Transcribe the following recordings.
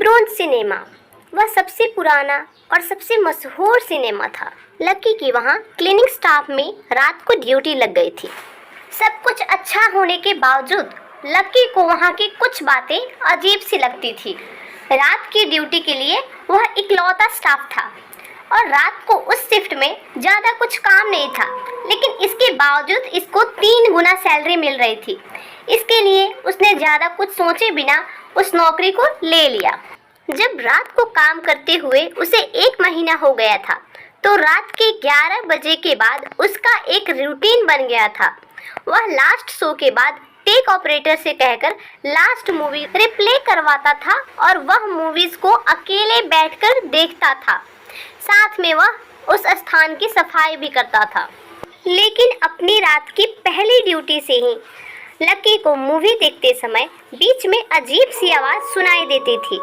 Bronze cinema वह सबसे पुराना और सबसे मशहूर सिनेमा था। लकी की वहाँ क्लीनिंग स्टाफ में रात को ड्यूटी लग गई थी। सब कुछ अच्छा होने के बावजूद लकी को वहाँ की कुछ बातें अजीब सी लगती थी। रात की ड्यूटी के लिए वह इकलौता स्टाफ था और रात को उस शिफ्ट में ज़्यादा कुछ काम नहीं था, लेकिन इसके बावजूद इसको 3 गुना सैलरी मिल रही थी। इसके लिए उसने ज़्यादा कुछ सोचे बिना उस नौकरी को ले लिया। जब रात को काम करते हुए उसे 1 महीना हो गया था, तो रात के 11 बजे के बाद उसका एक रूटीन बन गया था। वह लास्ट शो के बाद टेक ऑपरेटर से कहकर लास्ट मूवी रिप्ले करवाता था और वह मूवीज को अकेले बैठकर देखता था। साथ में वह उस स्थान की सफाई भी करता था। लेकिन अपनी रात की पहली ड्यूटी से ही लकी को मूवी देखते समय बीच में अजीब सी आवाज़ सुनाई देती थी,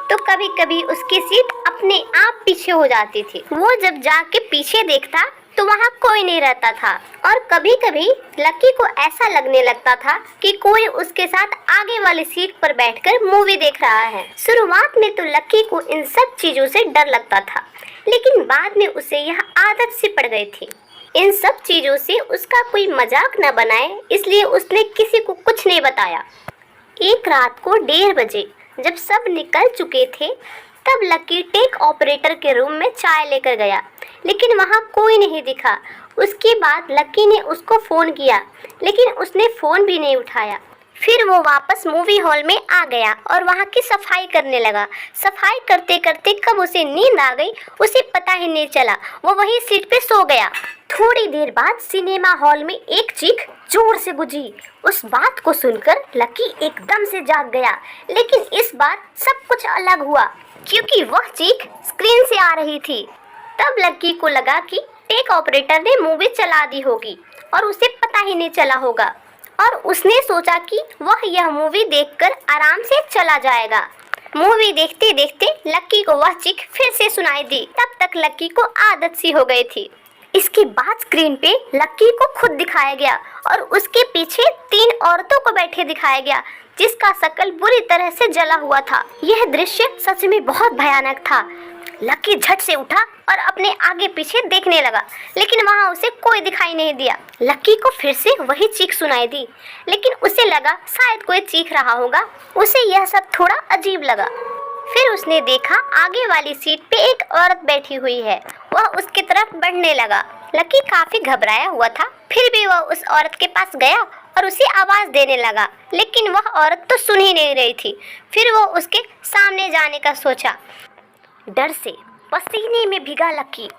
तो कभी कभी उसकी सीट अपने आप पीछे हो जाती थी। वो जब जाके पीछे देखता तो वहाँ कोई नहीं रहता था और कभी कभी लकी को ऐसा लगने लगता था कि कोई उसके साथ आगे वाली सीट पर बैठकर मूवी देख रहा है। शुरुआत में तो लकी को इन सब चीज़ों से डर लगता था, लेकिन बाद में उसे यह आदत सी पड़ गई थी। इन सब चीज़ों से उसका कोई मजाक न बनाए, इसलिए उसने किसी को कुछ नहीं बताया। एक रात को 1:30 बजे जब सब निकल चुके थे, तब लकी टेक ऑपरेटर के रूम में चाय लेकर गया, लेकिन वहाँ कोई नहीं दिखा। उसके बाद लकी ने उसको फ़ोन किया, लेकिन उसने फ़ोन भी नहीं उठाया। फिर वो वापस मूवी हॉल में आ गया और वहाँ की सफाई करने लगा। सफाई करते करते कब उसे नींद आ गई उसे पता ही नहीं चला। वो वही सीट पे सो गया। थोड़ी देर बाद सिनेमा हॉल में एक चीख जोर से गुंजी। उस बात को सुनकर लकी एकदम से जाग गया, लेकिन इस बार सब कुछ अलग हुआ, क्योंकि वह चीख स्क्रीन से आ रही थी। तब लकी को लगा कि टेक ऑपरेटर ने मूवी चला दी होगी और उसे पता ही नहीं चला होगा, और उसने सोचा कि वह यह मूवी देखकर आराम से चला जाएगा। मूवी देखते देखते लकी को वह चीख फिर से सुनाई दी। तब तक लकी को आदत सी हो गई थी। इसके बाद स्क्रीन पे लकी को खुद दिखाया गया और उसके पीछे 3 औरतों को बैठे दिखाया गया, जिसका शक्ल बुरी तरह से जला हुआ था। यह दृश्य सच में बहुत भयानक था। लकी झट से उठा और अपने आगे पीछे देखने लगा, लेकिन वहाँ उसे कोई दिखाई नहीं दिया। लकी को फिर से वही चीख सुनाई दी, लेकिन उसे लगा शायद कोई चीख रहा होगा। उसे यह सब थोड़ा अजीब लगा। फिर उसने देखा आगे वाली सीट पे एक औरत बैठी हुई है। वह उसकी तरफ बढ़ने लगा। लकी काफी घबराया हुआ था, फिर भी वह उस औरत के पास गया और उसे आवाज देने लगा, लेकिन वह औरत तो सुन ही नहीं रही थी। फिर वो उसके सामने जाने का सोचा। डर से पसीने में भीगा लकी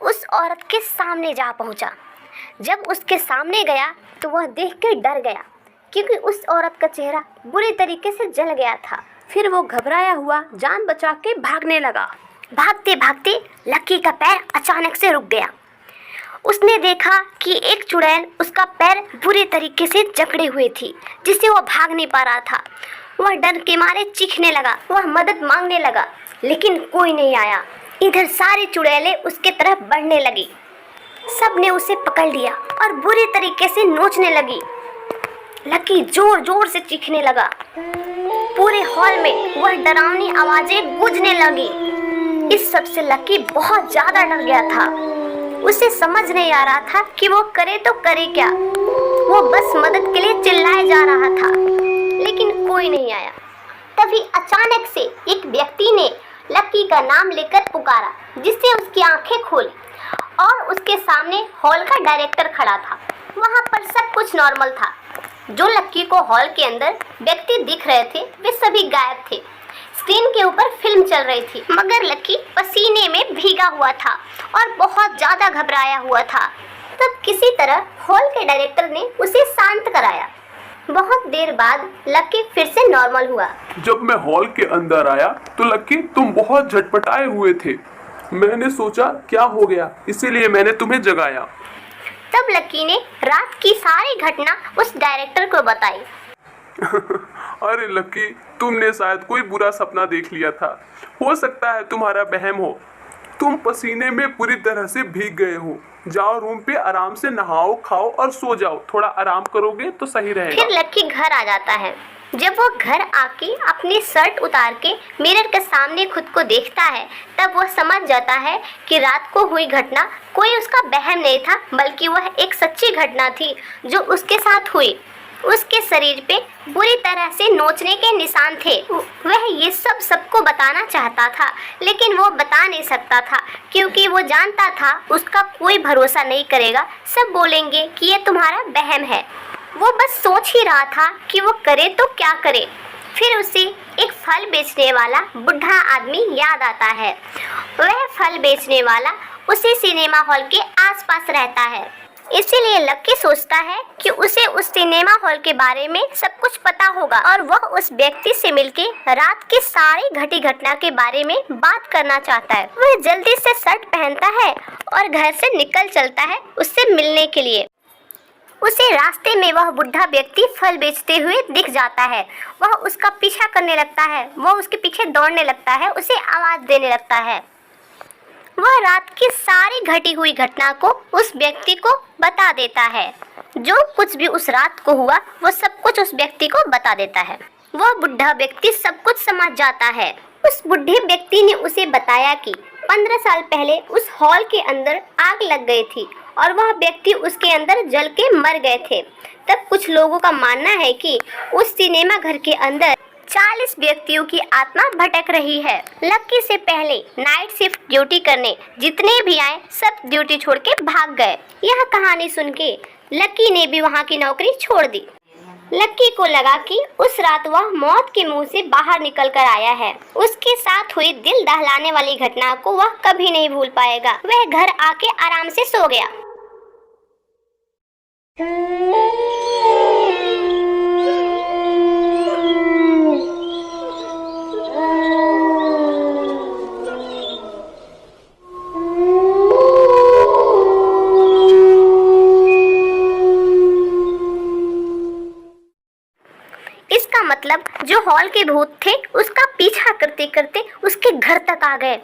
उस औरत के सामने जा पहुंचा। जब उसके सामने गया तो वह देखकर डर गया, क्योंकि उस औरत का चेहरा बुरे तरीके से जल गया था। फिर वो घबराया हुआ जान बचा के भागने लगा। भागते भागते लकी का पैर अचानक से रुक गया। उसने देखा कि एक चुड़ैल उसका पैर बुरे तरीके से जकड़े हुए थी, जिससे वह भाग नहीं पा रहा था। वह डर के मारे चीखने लगा। वह मदद मांगने लगा, लेकिन कोई नहीं आया। इधर सारी चुड़ैलें उसके तरफ बढ़ने लगी। सब ने उसे पकड़ लिया और बुरे तरीके से नोचने लगी। लकी जोर जोर से चीखने लगा। पूरे हॉल में वह डरावनी आवाजें गूंजने लगी। इस सब से लकी बहुत ज्यादा डर गया था। उसे समझ नहीं आ रहा था कि वो करे तो करे क्या। वो बस मदद के लिए चिल्लाए जा रहा था, लेकिन कोई नहीं आया। तभी अचानक से एक व्यक्ति ने लकी का नाम लेकर पुकारा, जिससे उसकी आंखें खुली और उसके सामने हॉल का डायरेक्टर खड़ा था। वहाँ पर सब कुछ नॉर्मल था। जो लकी को हॉल के अंदर व्यक्ति दिख रहे थे वे सभी गायब थे। स्क्रीन के ऊपर फिल्म चल रही थी, मगर लकी पसीने में भीगा हुआ था और बहुत ज़्यादा घबराया हुआ था। तब किसी तरह हॉल के डायरेक्टर ने उसे शांत कराया। बहुत देर बाद लकी फिर से नॉर्मल हुआ। जब मैं हॉल के अंदर आया तो लकी तुम बहुत झटपटाए हुए थे। मैंने सोचा क्या हो गया, इसीलिए मैंने तुम्हें जगाया। तब लकी ने रात की सारी घटना उस डायरेक्टर को बताई। अरे लकी, तुमने शायद कोई बुरा सपना देख लिया था। हो सकता है तुम्हारा वहम हो। तुम पसीने में पूरी तरह से भीग गए हो। जाओ रूम पे आराम से नहाओ, खाओ और सो जाओ। थोड़ा आराम करोगे तो सही रहेगा। फिर लकी घर आ जाता है जब वो घर आके अपनी शर्ट उतार के मिरर के सामने खुद को देखता है, तब वह समझ जाता है कि रात को हुई घटना कोई उसका वहम नहीं था, बल्कि वह एक सच्ची घटना थी जो उसके साथ हुई। उसके शरीर पे बुरी तरह से नोचने के निशान थे। वह ये सब सबको बताना चाहता था, लेकिन वो बता नहीं सकता था, क्योंकि वो जानता था उसका कोई भरोसा नहीं करेगा। सब बोलेंगे कि ये तुम्हारा वहम है। वो बस सोच ही रहा था कि वो करे तो क्या करे। फिर उसे एक फल बेचने वाला बुढ़ा आदमी याद आता है। वह फल बेचने वाला उसी सिनेमा हॉल के आसपास रहता है, इसीलिए लक्की सोचता है कि उसे उस सिनेमा हॉल के बारे में सब कुछ पता होगा और वह उस व्यक्ति से मिलके रात की सारी घटी घटना के बारे में बात करना चाहता है। वह जल्दी से शर्ट पहनता है और घर से निकल चलता है उससे मिलने के लिए। उसे रास्ते में वह बुढ़ा व्यक्ति फल बेचते हुए दिख जाता है। वह उसका पीछा करने लगता है, वह उसके पीछे दौड़ने लगता है, उसे आवाज़ देने लगता है। वह रात की सारी घटी हुई घटना को उस व्यक्ति को बता देता है। जो कुछ भी उस रात को हुआ वो सब कुछ उस व्यक्ति को बता देता है। वह बुढ़ा व्यक्ति सब कुछ समझ जाता है। उस बुढ़े व्यक्ति ने उसे बताया कि 15 साल पहले उस हॉल के अंदर आग लग गई थी और वह व्यक्ति उसके अंदर जल के मर गए थे। तब कुछ लोगों का मानना है कि उस सिनेमा घर के अंदर 40 व्यक्तियों की आत्मा भटक रही है। लक्की से पहले नाइट शिफ्ट ड्यूटी करने जितने भी आए सब ड्यूटी छोड़ के भाग गए। यह कहानी सुन के लक्की ने भी वहाँ की नौकरी छोड़ दी। लक्की को लगा कि उस रात वह मौत के मुंह से बाहर निकल कर आया है। उसके साथ हुई दिल दहलाने वाली घटना को वह कभी नहीं भूल पाएगा। वह घर आके आराम से सो गया। इसका मतलब जो हॉल के भूत थे उसका पीछा करते करते उसके घर तक आ गए।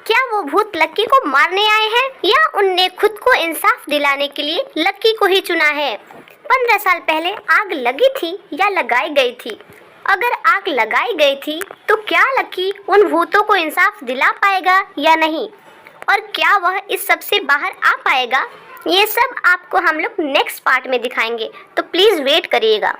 क्या वो भूत लक्की को मारने आए हैं या उनने खुद को इंसाफ दिलाने के लिए लक्की को ही चुना है? 15 साल पहले आग लगी थी या लगाई गई थी? अगर आग लगाई गई थी तो क्या लक्की उन भूतों को इंसाफ दिला पाएगा या नहीं, और क्या वह इस सब से बाहर आ पाएगा? ये सब आपको हम लोग नेक्स्ट पार्ट में दिखाएंगे, तो प्लीज़ वेट करिएगा।